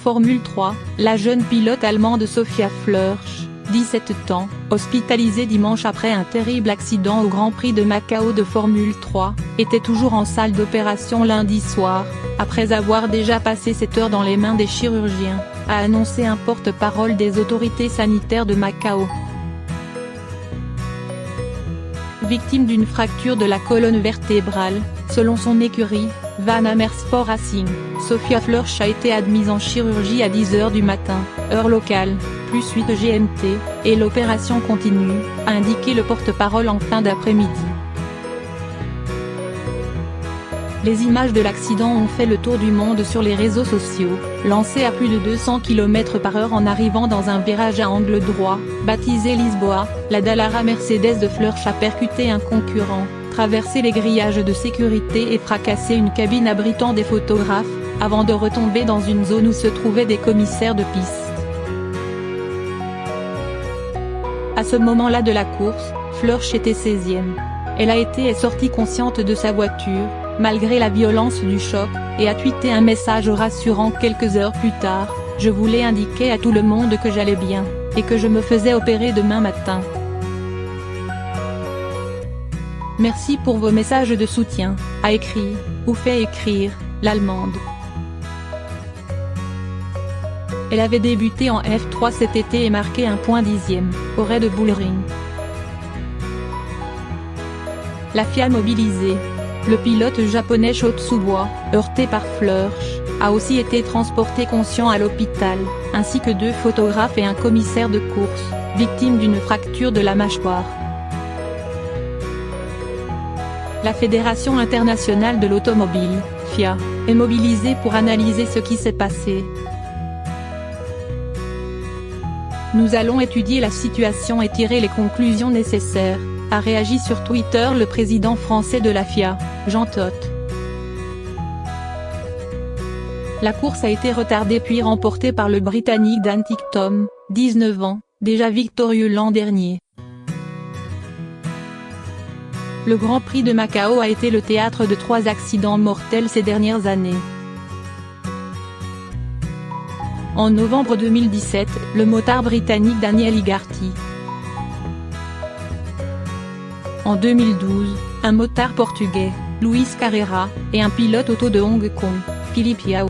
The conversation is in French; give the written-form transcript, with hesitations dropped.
Formule 3, la jeune pilote allemande Sophia Flörsch, 17 ans, hospitalisée dimanche après un terrible accident au Grand Prix de Macao de Formule 3, était toujours en salle d'opération lundi soir, après avoir déjà passé 7 heures dans les mains des chirurgiens, a annoncé un porte-parole des autorités sanitaires de Macao. Victime d'une fracture de la colonne vertébrale, selon son écurie, Van Amersfoort Racing, Sophia Flörsch a été admise en chirurgie à 10 h du matin, heure locale, +8 GMT, et l'opération continue, a indiqué le porte-parole en fin d'après-midi. Les images de l'accident ont fait le tour du monde sur les réseaux sociaux, lancé à plus de 200 km/h en arrivant dans un virage à angle droit, baptisé Lisboa, la Dallara Mercedes de Flörsch a percuté un concurrent, traversé les grillages de sécurité et fracassé une cabine abritant des photographes, avant de retomber dans une zone où se trouvaient des commissaires de piste. À ce moment-là de la course, Flörsch était 16e. Elle a été sortie consciente de sa voiture, malgré la violence du choc, et a tweeté un message rassurant quelques heures plus tard: « Je voulais indiquer à tout le monde que j'allais bien, et que je me faisais opérer demain matin. Merci pour vos messages de soutien », a écrit, ou fait écrire, l'Allemande. Elle avait débuté en F3 cet été et marqué un point 10e, au Red Bull Ring. La FIA mobilisée. Le pilote japonais Sho Tsubois, heurté par Flörsch, a aussi été transporté conscient à l'hôpital, ainsi que 2 photographes et un commissaire de course, victime d'une fracture de la mâchoire. La Fédération internationale de l'automobile, FIA, est mobilisée pour analyser ce qui s'est passé. Nous allons étudier la situation et tirer les conclusions nécessaires, a réagi sur Twitter le président français de la FIA, Jean Todt. La course a été retardée puis remportée par le Britannique Dan Ticktum, 19 ans, déjà victorieux l'an dernier. Le Grand Prix de Macao a été le théâtre de 3 accidents mortels ces dernières années. En novembre 2017, le motard britannique Daniel Igarty. En 2012, un motard portugais, Luís Carreira, et un pilote auto de Hong Kong, Philippe Yao.